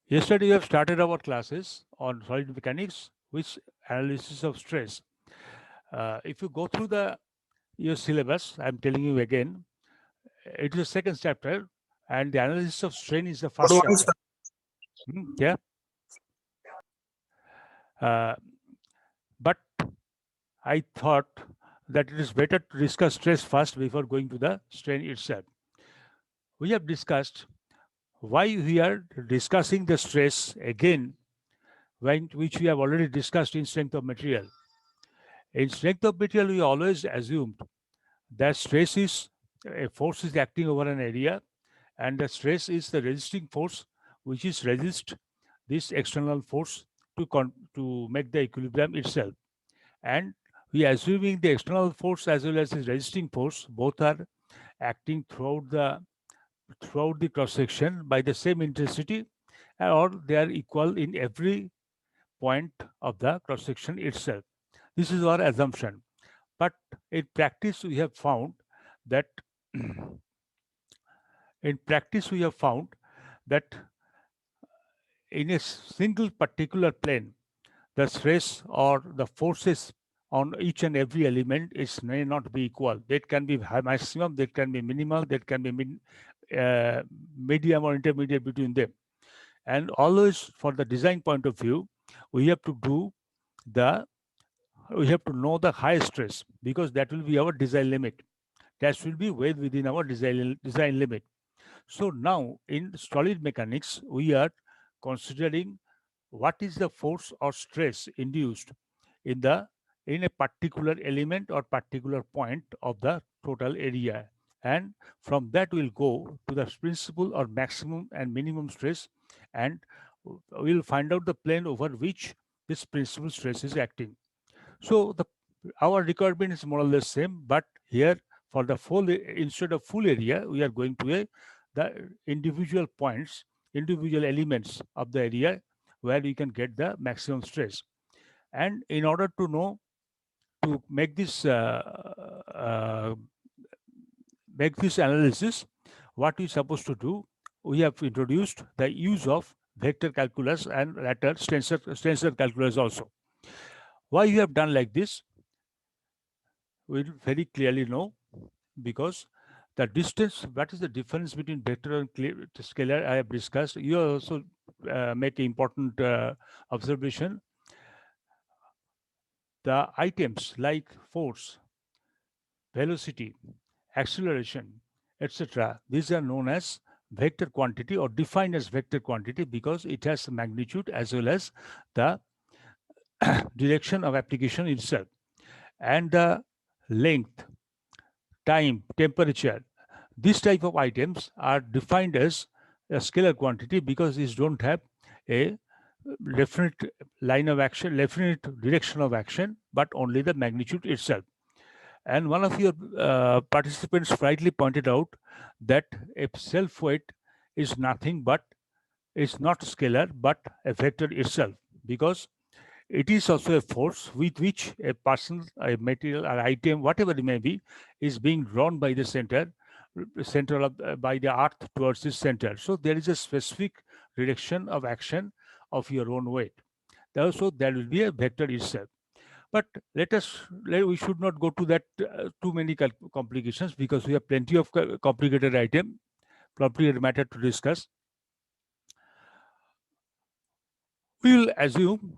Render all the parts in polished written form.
Yesterday, we have started our classes on solid mechanics, which analysis of stress. If you go through the your syllabus, I'm telling you again, it is the second chapter, and the analysis of strain is the Good first morning, chapter. sir. Yeah, uh, but I thought that it is better to discuss stress first before going to the strain itself. We have discussed why we are discussing the stress again, which we have already discussed in strength of material. In strength of material, we always assumed that stress is a force is acting over an area, and the stress is the resisting force which is resist this external force to make the equilibrium itself. And we are assuming the external force as well as the resisting force both are acting throughout the cross section by the same intensity, or they are equal in every point of the cross section itself. This is our assumption. But in practice, we have found that in practice we have found that in a single particular plane, the stress or the forces on each and every element is may not be equal. That can be high maximum, that can be minimal, that can be uh, medium or intermediate between them. And always, for the design point of view, we have to do the we have to know the high stress, because that will be our design limit. That should be well within our design limit. So now in solid mechanics, we are considering what is the force or stress induced in the in a particular element or particular point of the total area. And from that we'll go to the principal or maximum and minimum stress, and we'll find out the plane over which this principal stress is acting. So the our requirement is more or less same, but here for the full instead of full area, we are going to the individual points, individual elements of the area where we can get the maximum stress. And in order to know to make this analysis, what we supposed to do, we have introduced the use of vector calculus and later tensor calculus also. Why you have done like this? We will very clearly know, because the distance, what is the difference between vector and scalar, I have discussed. You also make an important observation. The items like force, velocity, acceleration, etc., these are known as vector quantity or defined as vector quantity because it has magnitude as well as the direction of application itself. And the length, time, temperature, these type of items are defined as a scalar quantity because these don't have a definite line of action, definite direction of action, but only the magnitude itself. And one of your participants rightly pointed out that a self weight is nothing but is not scalar but a vector itself, because it is also a force with which a person, a material, or item, whatever it may be, is being drawn by the center of by the earth towards its center. So there is a specific direction of action of your own weight. Also, there will be a vector itself. But we should not go to that too many complications, because we have plenty of complicated matter to discuss. We will assume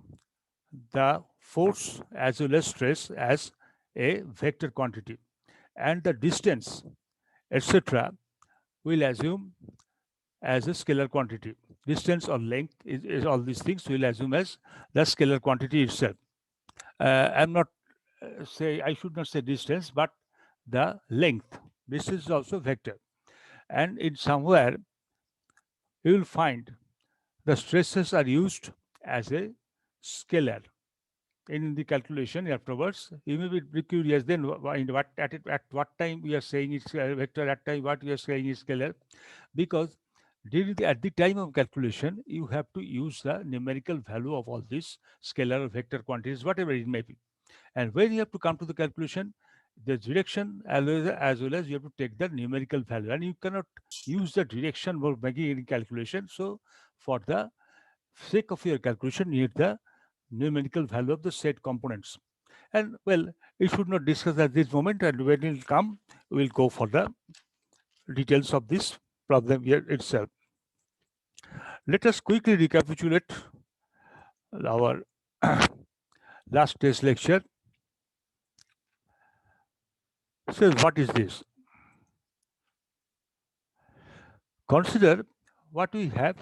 the force as well as stress as a vector quantity, and the distance, etc., we'll assume as a scalar quantity. Distance or length is all these things we'll assume as the scalar quantity itself. I'm not say I should not say distance, but the length. This is also vector, and in somewhere you will find the stresses are used as a scalar in the calculation afterwards. You may be curious then in at what time we are saying it's a vector, at time what we are saying is scalar, because at the time of calculation you have to use the numerical value of all these scalar or vector quantities, whatever it may be. And when you have to come to the calculation, the direction as well as you have to take the numerical value, and you cannot use the direction for making any calculation. So for the sake of your calculation, you need the numerical value of the said components. And well, we should not discuss at this moment, and when it will come, we will go for the details of this problem here itself. Let us quickly recapitulate our last test lecture. So what is this? Consider what we have: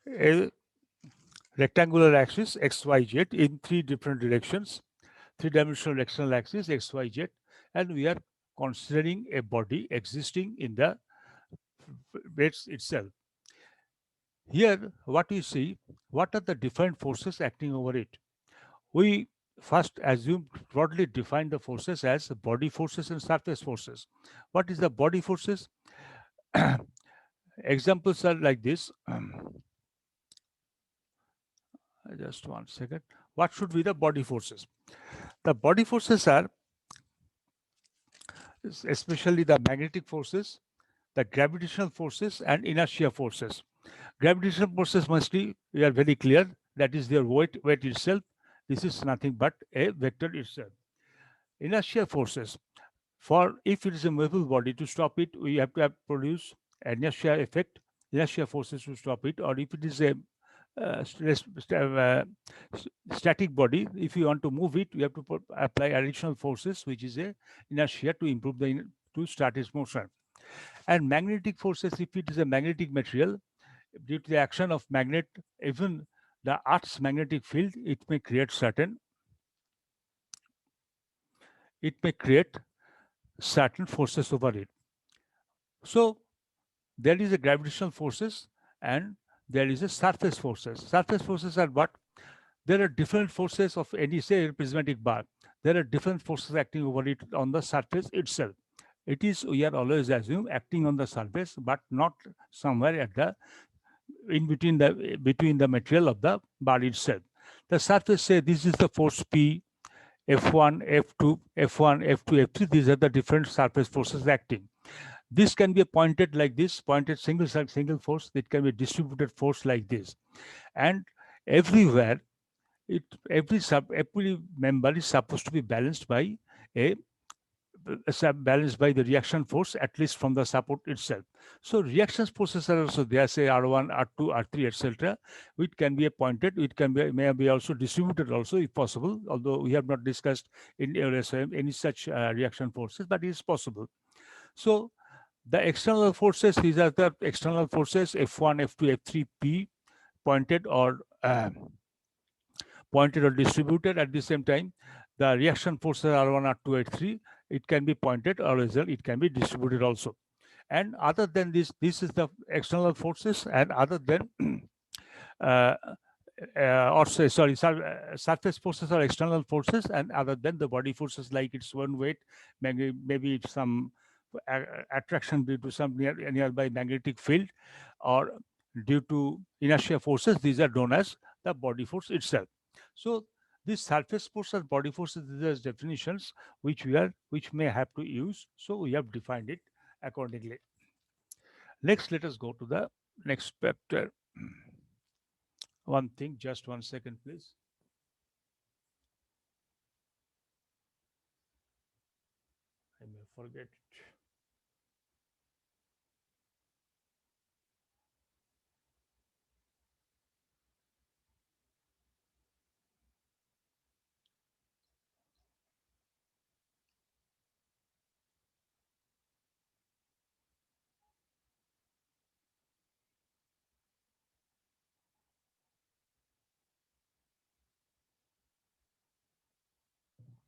a rectangular axis XYZ in three different directions, three-dimensional external axis XYZ, and we are considering a body existing in the base itself. Here, what we see, what are the different forces acting over it? We first assume broadly define the forces as body forces and surface forces. What is the body forces? Examples are like this. Just one second. What should be the body forces? The body forces are especially the magnetic forces, the gravitational forces, and inertia forces. Gravitational forces mostly, we are very clear, that is their weight itself. This is nothing but a vector itself. Inertia forces, for if it is a movable body, to stop it, we have to produce inertia effect, inertia forces to stop it. Or if it is a static body, if you want to move it, we have to apply additional forces, which is a inertia to improve to start its motion. And magnetic forces, if it is a magnetic material, due to the action of magnet, even the Earth's magnetic field, it may create certain forces over it. So there is a gravitational forces and there is a surface forces. Surface forces are what? There are different forces of any, say, prismatic bar. There are different forces acting over it on the surface itself. It is, we are always assume, acting on the surface, but not somewhere at the in between the material of the bar itself. The surface, say, this is the force P, F1, F2, F1, F2, F3. These are the different surface forces acting. This can be pointed like this, pointed single force. It can be distributed force like this, and everywhere, every member is supposed to be balanced by a balanced by the reaction force, at least from the support itself. So reaction forces are also there, say R1, R2, R3, etc. It can be appointed, it can be may be also distributed also if possible, although we have not discussed in LSM any such reaction forces, but it is possible. So the external forces, these are the external forces F1, F2, F3, P, pointed or distributed at the same time. The reaction forces R1, R2, R3, it can be pointed or it can be distributed also. And other than this is the external forces, and other than uh, or say, sorry, surface forces are external forces, and other than the body forces, like its own weight, maybe it's some attraction due to some nearby magnetic field, or due to inertia forces. These are known as the body force itself. So these surface forces, body forces, these are definitions which may have to use. So we have defined it accordingly. Next, let us go to the next chapter. One thing, just one second, please. I may forget it.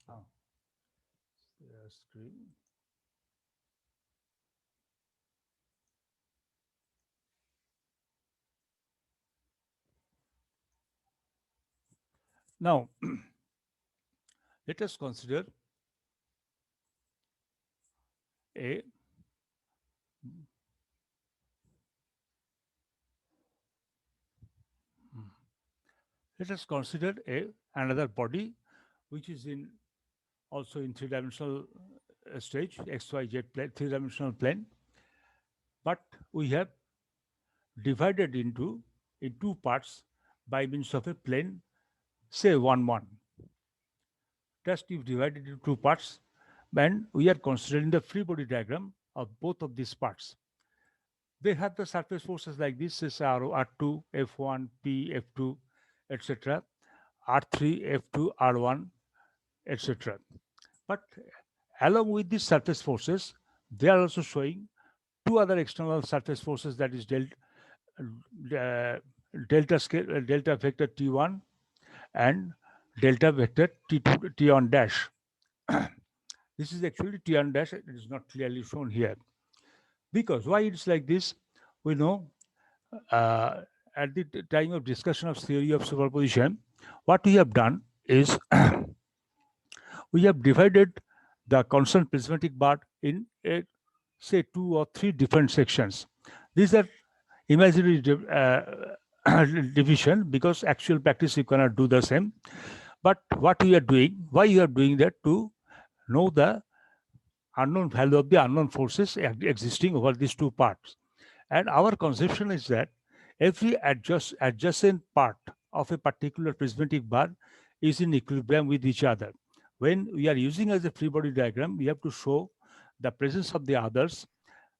Oh, screen. Now, let us consider a let us consider another body which is in also in three-dimensional stage, XYZ plane, three-dimensional plane, but we have divided into in two parts by means of a plane, say 1, 1. Just if divided into two parts, and we are considering the free body diagram of both of these parts. They have the surface forces like this is R2, F1, P, F2, etc. R3, F2, R1, etc. But along with these surface forces, they are also showing two other external surface forces, that is delta vector T1 and delta vector T2, T1 dash. This is actually T1 dash. It is not clearly shown here. Because why it's like this, we know uh, at the time of discussion of theory of superposition, what we have done is we have divided the constant prismatic bar in say 2 or 3 different sections. These are imaginary division, because actual practice you cannot do the same. But what we are doing, why you are doing that, to know the unknown value of the unknown forces existing over these two parts. And our conception is that every adjacent part of a particular prismatic bar is in equilibrium with each other. When we are using as a free body diagram, we have to show the presence of the others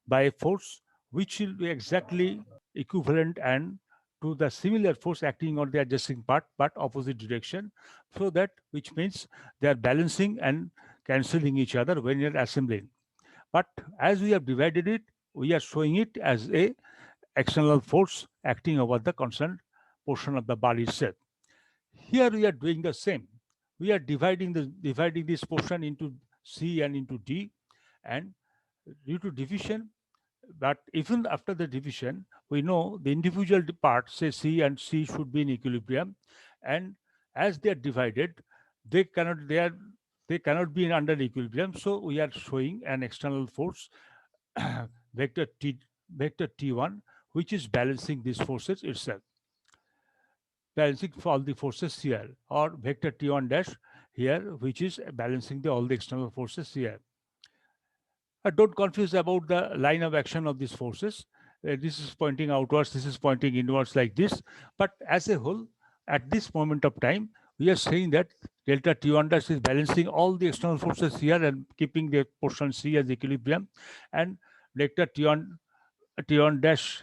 by a force which will be exactly equivalent and to the similar force acting on the adjacent part but opposite direction, so that which means they are balancing and cancelling each other when you're assembling. But as we have divided it, we are showing it as a external force acting over the concerned portion of the bar itself. Here we are doing the same. We are dividing this portion into C and into D, and due to division, but even after the division, we know the individual parts, say C and C, should be in equilibrium, and as they are divided, they cannot be in under equilibrium. So we are showing an external force vector T1, which is balancing these forces itself, balancing for all the forces here, or vector T1 dash here, which is balancing all the external forces here. Don't confuse about the line of action of these forces. This is pointing outwards, this is pointing inwards like this. But as a whole, at this moment of time, we are saying that delta T1 dash is balancing all the external forces here and keeping the portion C as equilibrium. And vector T1 dash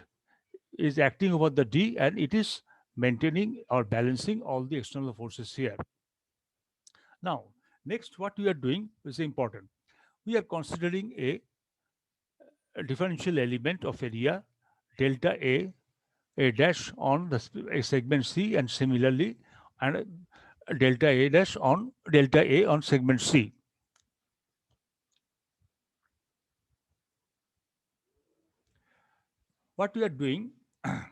is acting over the D, and it is maintaining or balancing all the external forces here. Now, next, what we are doing is important. We are considering a differential element of area delta A dash on the a segment C, and similarly, and delta A dash on delta A on segment C. What we are doing, and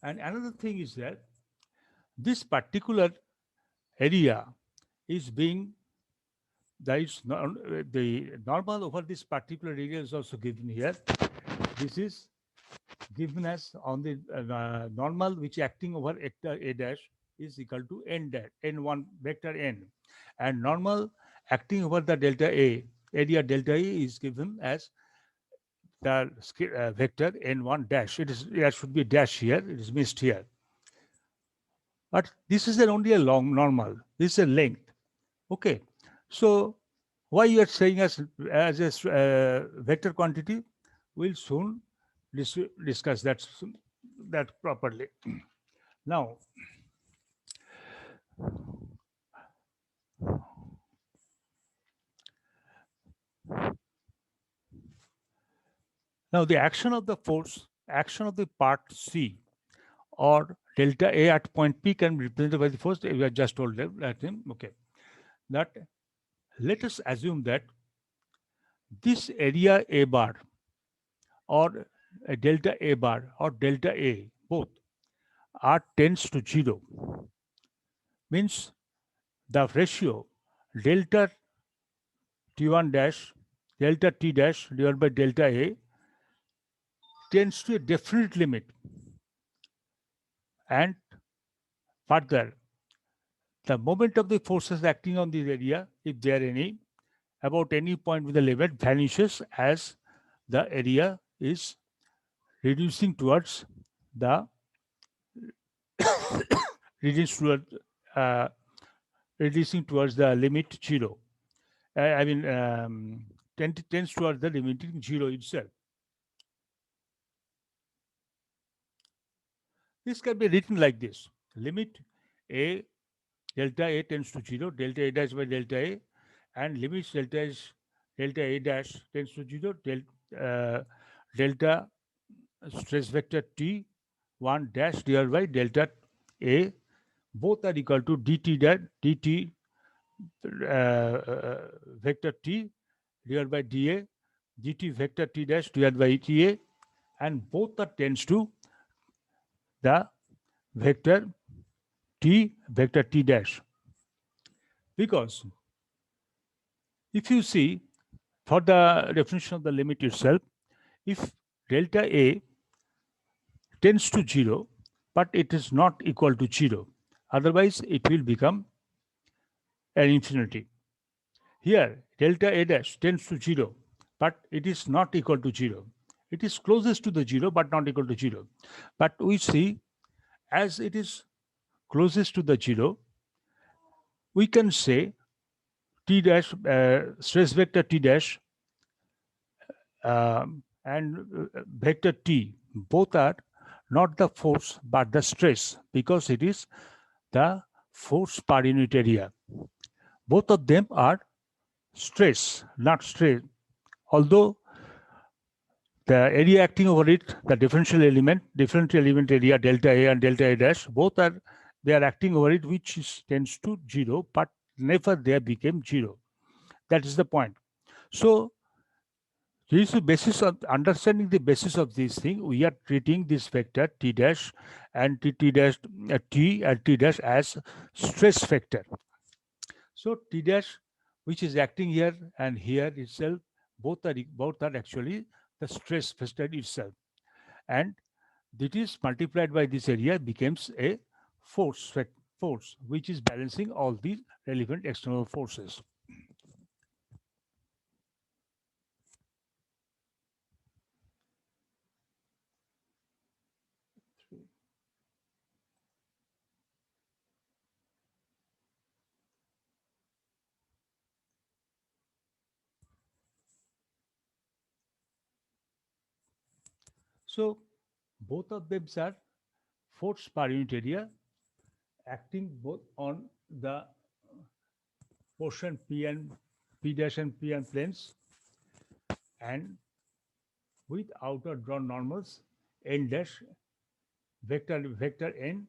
another thing is that this particular area is being, the normal over this particular area is also given here. This is given as on the normal which acting over A dash is equal to n dash, n1 vector n, and normal acting over the delta A, area delta A, is given as the vector n1 dash. There should be a dash here, it is missed here. But this is only a long normal, this is a length. Okay, so why you are saying as a vector quantity? We'll soon discuss that properly. Now, the action of the force, action of the part C or delta A at point P can be represented by the force. We have just told them that. Okay, that let us assume that this area A bar or a delta A bar or delta A, both r tends to 0, means the ratio delta T1 dash delta T dash divided by delta A tends to a definite limit. And further, the moment of the forces acting on this area, if there are any, about any point with the limit vanishes as the area is reducing towards the reduce toward, uh, reducing towards the limit 0. I mean, tends towards the limiting 0 itself. This can be written like this: limit a delta a tends to 0, delta a dash by delta a, and limits delta a dash tends to 0, delta stress vector t 1 dash divided by delta a, both are equal to dt vector t divided by dA, dt vector t dash divided by eta, and both are tends to the vector t dash. Because if you see, for the definition of the limit itself, if delta a tends to 0, but it is not equal to 0, otherwise it will become an infinity. Here, delta a dash tends to 0, but it is not equal to 0. It is closest to the 0, but not equal to 0. But we see, as it is closest to the 0, we can say t dash, stress vector t dash, and vector t, both are not the force but the stress, because it is the force per unit area. Both of them are stress, not strain. Although the area acting over it, the differential element area delta A and delta A dash, both are, they are acting over it, which tends to 0, but never they became 0. That is the point. So this is the basis of understanding the basis of this thing. We are treating this vector t dash and t dash t and t dash as stress vector. So t dash, which is acting here and here itself, both are actually the stress vector itself, and that is multiplied by this area becomes a force which is balancing all the relevant external forces. So both of them are force per unit area acting both on the portion P dash and P and planes, and with outer drawn normals n dash vector n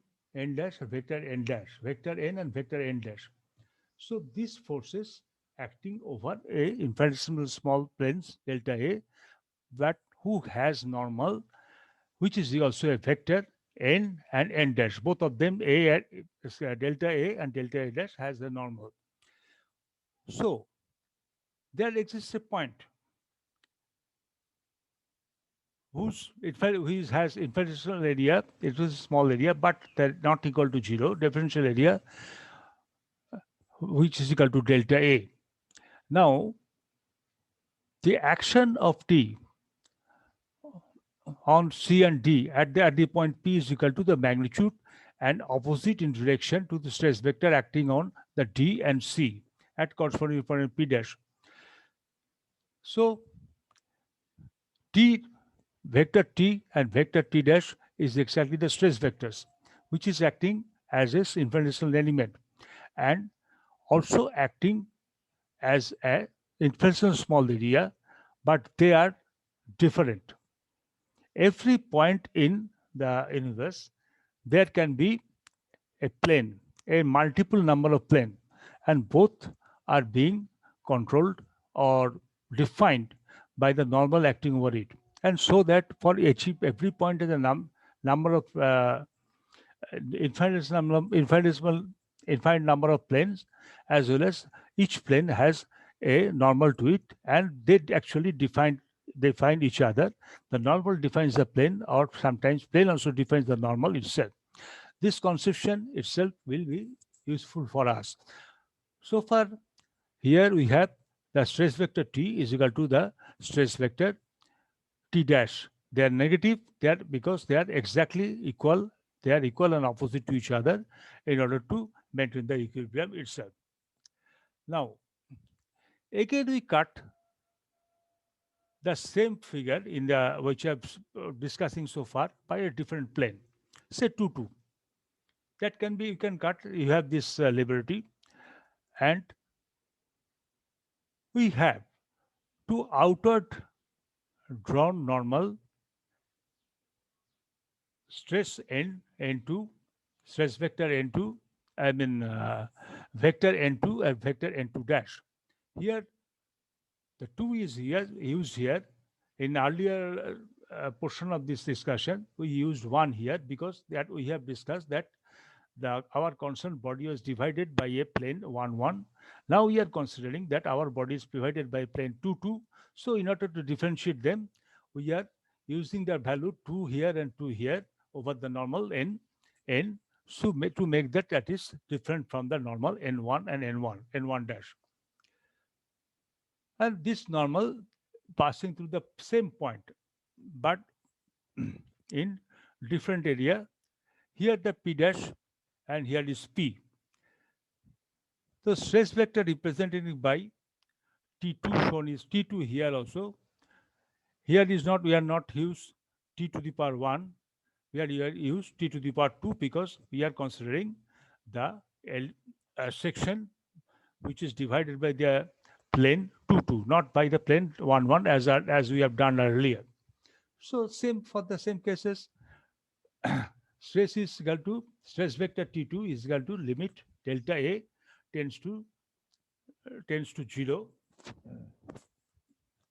dash vector n and vector n dash. So these forces acting over a infinitesimal small planes delta A, but who has normal, which is also a vector n and n dash. Both of them delta A and delta A dash has a normal. So there exists a point whose has infinitesimal area, it is a small area, but they're not equal to 0, differential area, which is equal to delta A. Now, the action of T on C and D at the point P is equal to the magnitude and opposite in direction to the stress vector acting on the D and C at corresponding point P dash. So T vector T and vector T dash is exactly the stress vectors, which is acting as its infinitesimal element and also acting as a infinitesimal small area, but they are different. Every point in the universe, there can be a plane, a multiple number of plane, and both are being controlled or defined by the normal acting over it. And so that for every point in the number of infinite number of planes, as well as each plane has a normal to it, and they actually define each other. The normal defines the plane, or sometimes plane also defines the normal itself. This conception itself will be useful for us. So far, here we have the stress vector t is equal to the stress vector t dash. They are negative. They are because they are exactly equal. They are equal and opposite to each other in order to maintain the equilibrium itself. Now, again, we cut the same figure in the which I'm discussing so far by a different plane. Say 2, 2. That can be, you can cut, you have this liberty, and we have two outward drawn normal stress n2, stress vector n2, I mean vector n2 and vector n2 dash. Here the 2 is here used here. In earlier portion of this discussion, we used 1 here because that we have discussed that our constant body was divided by a plane 1 1. Now we are considering that our body is divided by plane 2 2. So in order to differentiate them, we are using the value 2 here and 2 here over the normal n. So to make that is different from the normal n1 and n1 dash. And this normal passing through the same point, but in different area. Here the p dash and here is p. The stress vector represented by T2 shown is T2 here also. Here is not, we are not use T to the power 1. We are use T to the power 2 because we are considering the section which is divided by the plane 2 2, not by the plane 1 1 as we have done earlier. So same for the same cases. Stress is equal to stress vector T2 is equal to limit delta A tends to 0.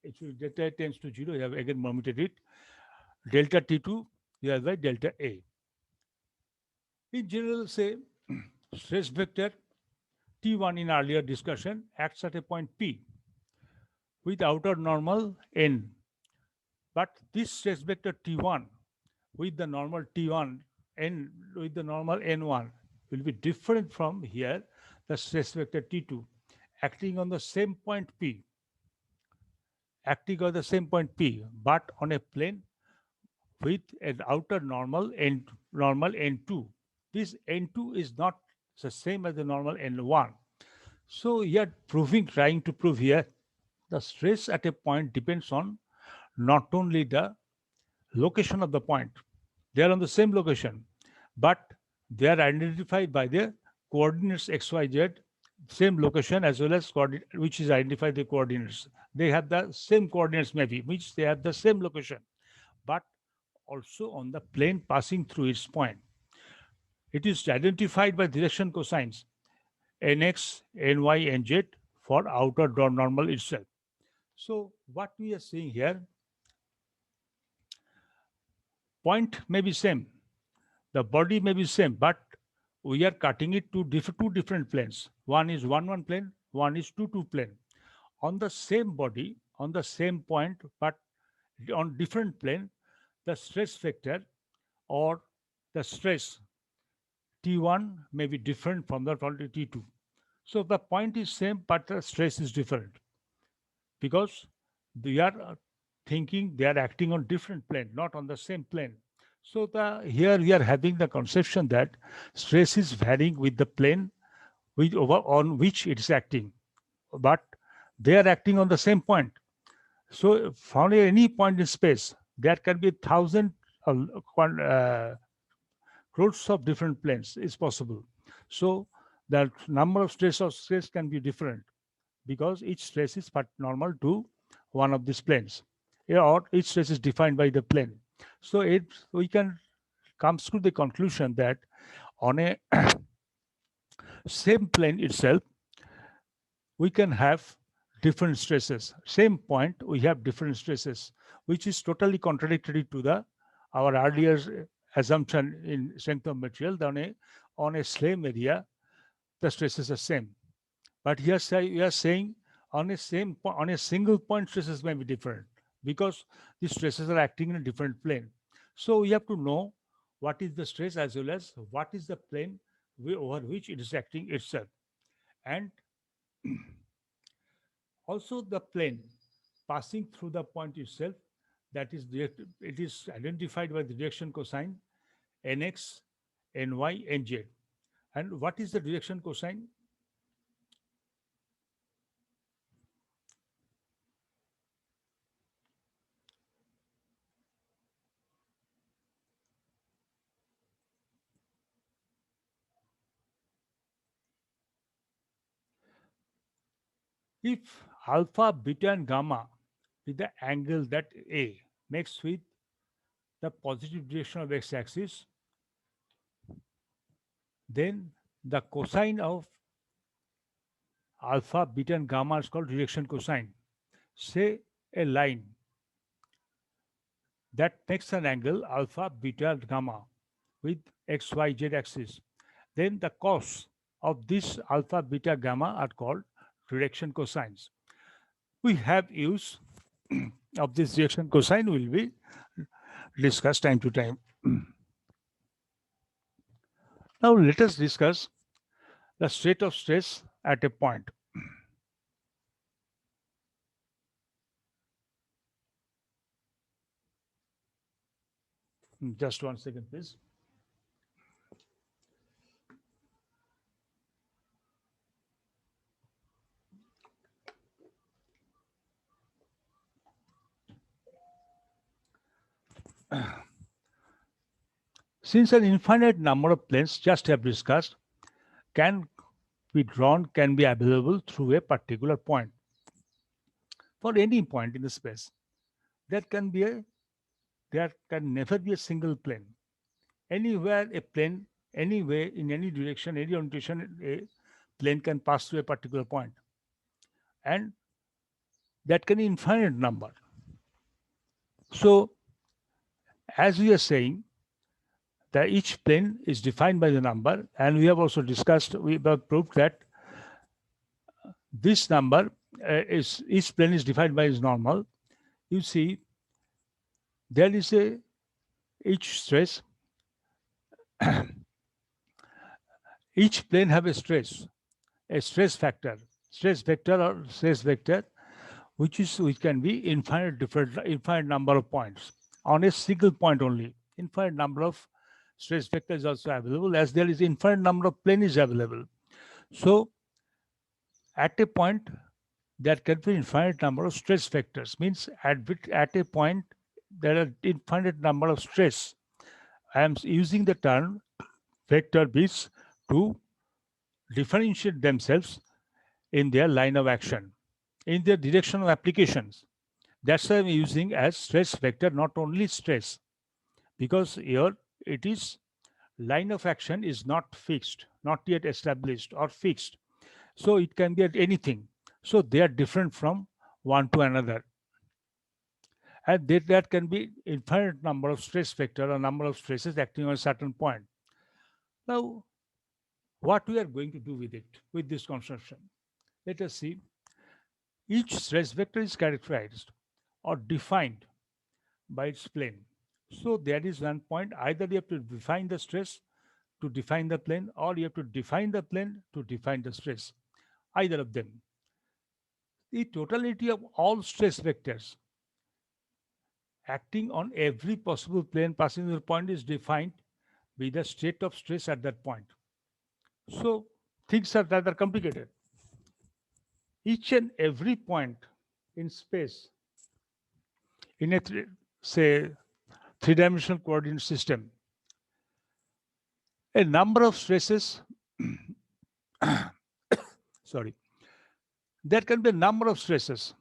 If you delta A tends to 0, you have again omitted it. Delta T2 divided by delta A. In general, say stress vector T1 in earlier discussion acts at a point P with outer normal N. But this stress vector T1 with the normal T1 N with the normal N1 will be different from here, the stress vector T2 acting on the same point P, but on a plane with an outer normal N2. This N2 is not the same as the normal N1. So here trying to prove here, the stress at a point depends on not only the location of the point, they are on the same location, but they are identified by their coordinates XYZ, same location as well as which is identified the coordinates. They have the same coordinates maybe, which they have the same location, but also on the plane passing through its point. It is identified by direction cosines nx, ny, and z for outer normal itself. So what we are seeing here, point may be same, the body may be same, but we are cutting it to two different planes. One is 1 1 plane, one is 2 2 plane. On the same body, on the same point, but on different plane, the stress vector or the stress T1 may be different from the T2. So the point is same, but the stress is different because they are thinking they are acting on different plane, not on the same plane. So here we are having the conception that stress is varying with the plane on which it is acting, but they are acting on the same point. So found at any point in space, there can be 1,000 crores of different planes is possible. So the number of stress can be different because each stress is but normal to one of these planes, or each stress is defined by the plane. So we can comes to the conclusion that on a same plane itself, we can have different stresses. Same point, we have different stresses, which is totally contradictory to our earlier assumption in strength of material. On a same area, the stresses are same. But here we are saying on a single point, stresses may be different because these stresses are acting in a different plane. So we have to know what is the stress as well as what is the plane over which it is acting itself. And also the plane passing through the point itself, that is it is identified by the direction cosine nx, ny, nz. And what is the direction cosine? If alpha, beta, and gamma with the angle that A makes with the positive direction of x-axis, then the cosine of alpha, beta, and gamma is called direction cosine. Say a line that makes an angle alpha, beta, and gamma with x, y, z axis. Then the cos of this alpha, beta, gamma are called direction cosines. We have use of this direction cosine will be discussed time to time. Now let us discuss the state of stress at a point. Just 1 second, please. Since an infinite number of planes just have discussed can be drawn, can be available through a particular point. For any point in the space, there can never be a single plane. Anywhere a plane, anywhere in any direction, any orientation, a plane can pass through a particular point. And that can be infinite number. So as we are saying, that each plane is defined by the number, and we have also discussed, we have proved that this number is each plane is defined by its normal. You see, there is each stress, each plane have a stress factor, stress vector or stress vector, which can be infinite number of points on a single point only. Infinite number of stress vector is also available, as there is infinite number of plane is available. So at a point, there can be infinite number of stress vectors. Means at a point, there are infinite number of stress. I am using the term vector bits to differentiate themselves in their line of action, in their direction of applications. That's why I'm using as stress vector, not only stress, because here it is line of action is not fixed, not yet established or fixed. So it can be at anything. So they are different from one to another. And there can be infinite number of stress vector or number of stresses acting on a certain point. Now, what we are going to do with it, with this construction? Let us see. Each stress vector is characterized or defined by its plane. So there is one point, either you have to define the stress to define the plane, or you have to define the plane to define the stress, either of them. The totality of all stress vectors acting on every possible plane passing through the point is defined by the state of stress at that point. So things are rather complicated. Each and every point in space, in a say three-dimensional coordinate system, a number of stresses sorry, there can be a number of stresses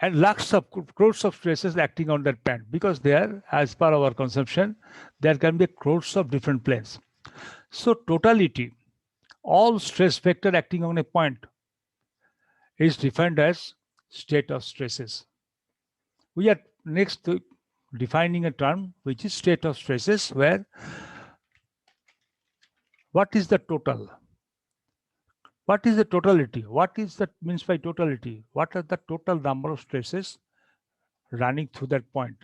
and lakhs of crores of stresses acting on that point, because there, as per our conception, there can be crores of different planes. So totality, all stress vector acting on a point is defined as state of stresses. We are next defining a term which is state of stresses, where what is the total? What is the totality? What is that means by totality? What are the total number of stresses running through that point?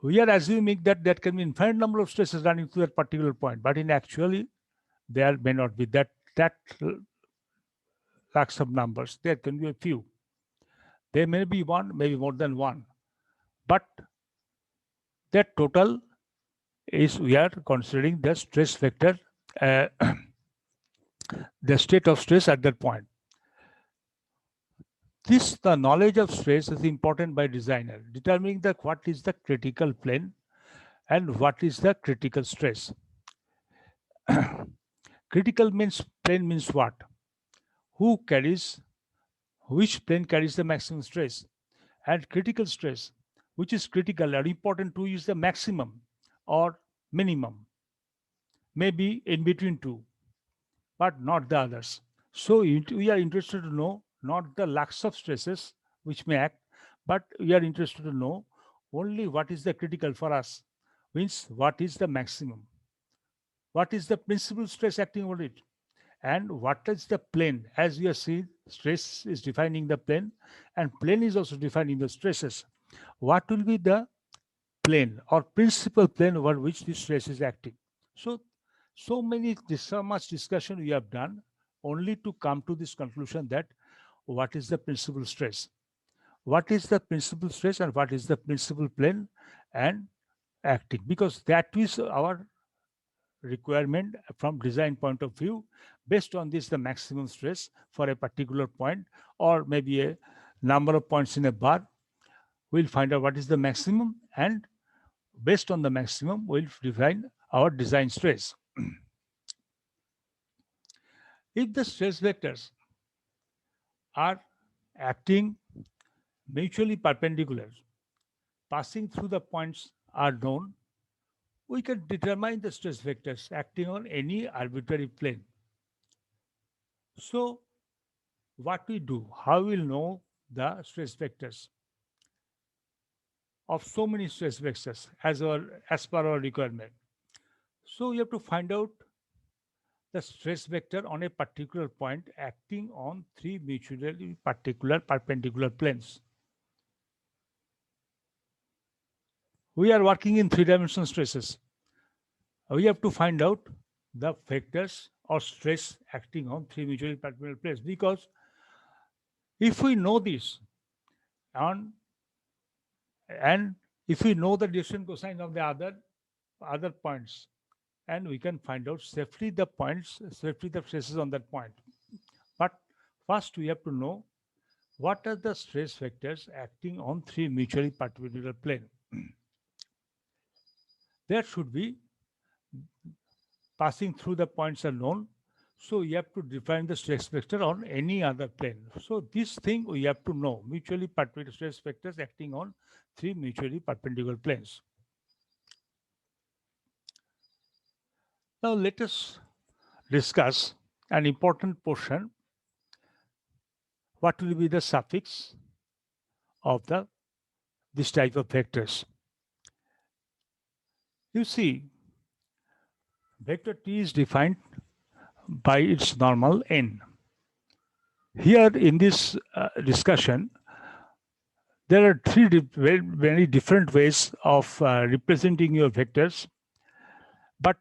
We are assuming that there can be infinite number of stresses running through that particular point, but in actually there may not be that lakhs of numbers. There can be a few. There may be one, maybe more than one, but that total is we are considering the stress vector, uh, the state of stress at that point. The knowledge of stress is important by designer, determining that what is the critical plane and what is the critical stress. Critical means plane means what? Who carries, which plane carries the maximum stress? And critical stress, which is critical or important to is the maximum or minimum, maybe in between two, but not the others. So we are interested to know not the lakhs of stresses which may act, but we are interested to know only what is the critical for us, means what is the maximum, what is the principal stress acting on it, and what is the plane. As we are seeing, stress is defining the plane, and plane is also defining the stresses. What will be the plane or principal plane over which this stress is acting? So, so much discussion we have done only to come to this conclusion that what is the principal stress? What is the principal stress and what is the principal plane and acting? Because that is our requirement from design point of view. Based on this, the maximum stress for a particular point or maybe a number of points in a bar, we'll find out what is the maximum, and based on the maximum, we'll define our design stress. If the stress vectors are acting mutually perpendicular, passing through the points are known, we can determine the stress vectors acting on any arbitrary plane. So, what we do, how we'll know the stress vectors of so many stress vectors as per our requirement. So, we have to find out the stress vector on a particular point acting on three mutually particular perpendicular planes. We are working in three-dimensional stresses. We have to find out the vectors or stress acting on three mutually perpendicular planes, because if we know this on and if we know the direction cosine of the other points, and we can find out safely the points, safely the stresses on that point. But first we have to know what are the stress vectors acting on three mutually perpendicular plane. There should be passing through the points are known, so you have to define the stress vector on any other plane. So this thing we have to know, mutually perpendicular stress vectors acting on three mutually perpendicular planes. Now let us discuss an important portion. What will be the suffix of this type of vectors? You see, vector t is defined by its normal n. Here in this discussion, there are three very different ways of representing your vectors, but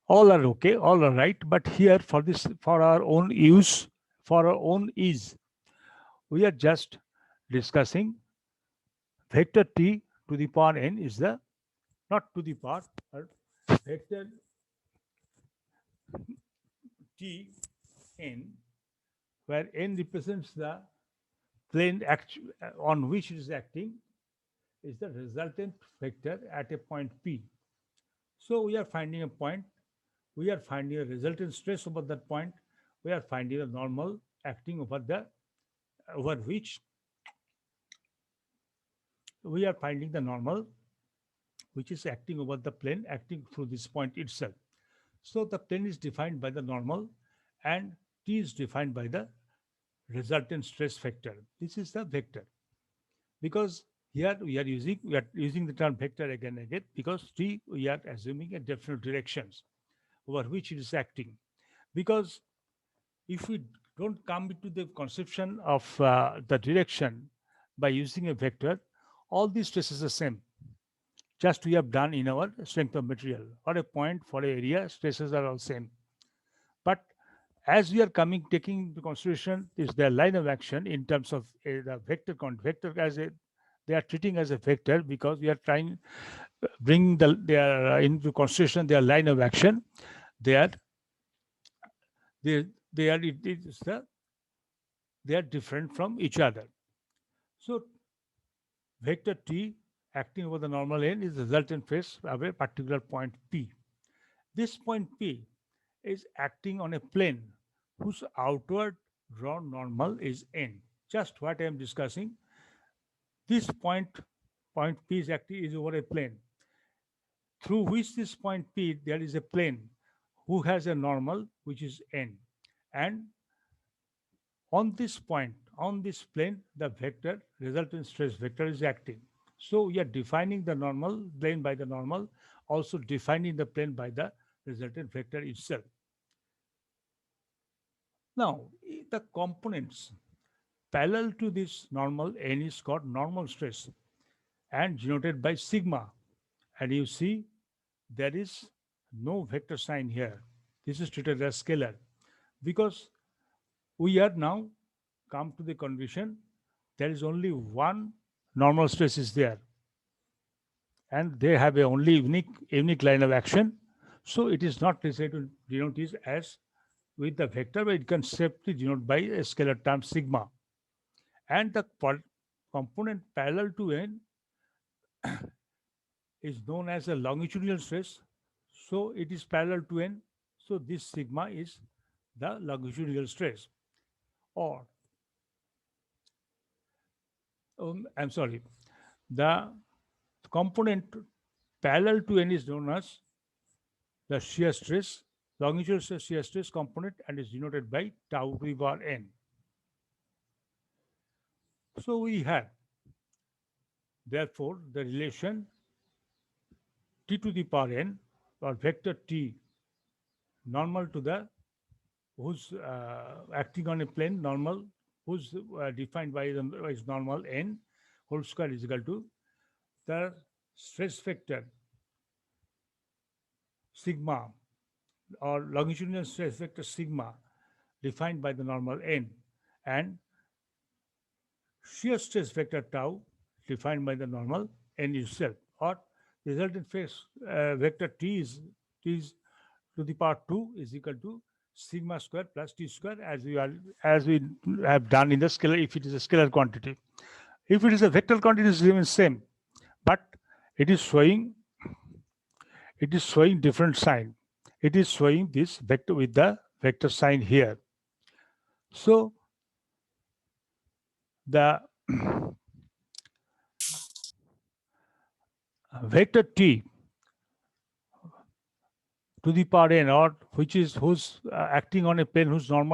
all are okay, all are right. But here for our own use, for our own ease, we are just discussing vector t to the power n is the, not to the power, vector t n, where n represents the plane on which it is acting, is the resultant vector at a point P. So we are finding a point, we are finding a resultant stress over that point, we are finding a normal acting over which we are finding the normal which is acting over the plane, acting through this point itself. So the plane is defined by the normal and T is defined by the resultant stress vector. This is the vector. Because here we are using the term vector again and again, because T we are assuming a definite directions over which it is acting. Because if we don't come into the conception of the direction by using a vector, all these stresses are same. Just we have done in our strength of material. For a point, for an area, stresses are all same. But as we are taking into consideration is their line of action in terms of the vector as a, they are treating as a vector because we are trying bring their into consideration their line of action. They are they are it is the they are different from each other. So vector t acting over the normal n is the resultant phase of a particular point P. This point P is acting on a plane whose outward draw normal is n. Just what I am discussing. This point P is acting is over a plane through which this point P there is a plane who has a normal which is n, and on this point on this plane the vector resultant stress vector is acting. So we are defining the normal plane by the normal, also defining the plane by the resultant vector itself. Now, the components parallel to this normal n is called normal stress and denoted by sigma. And you see there is no vector sign here. This is treated as scalar because we are now come to the condition there is only one normal stress is there and they have a only unique line of action. So it is not necessary to denote this as with the vector, but it can simply denote by a scalar term sigma. And the component parallel to n is known as a longitudinal stress. So it is parallel to n. So this sigma is the longitudinal stress. Or, I'm sorry, the component parallel to n is known as the shear stress, longitudinal shear stress component, and is denoted by tau to the power n. So we have, therefore, the relation t to the power n or vector t normal to the who's acting on a plane normal who's defined by is normal n whole square is equal to the stress vector sigma or longitudinal stress vector sigma defined by the normal n and shear stress vector tau defined by the normal n itself, or resultant phase vector t is to the power 2 is equal to sigma square plus t square as we have done in the scalar if it is a scalar quantity. If it is a vector quantity, it remains same, but it is showing different sign. It is showing this vector with the vector sign here. So the vector t to the power n, or which is who's acting on a plane whose normal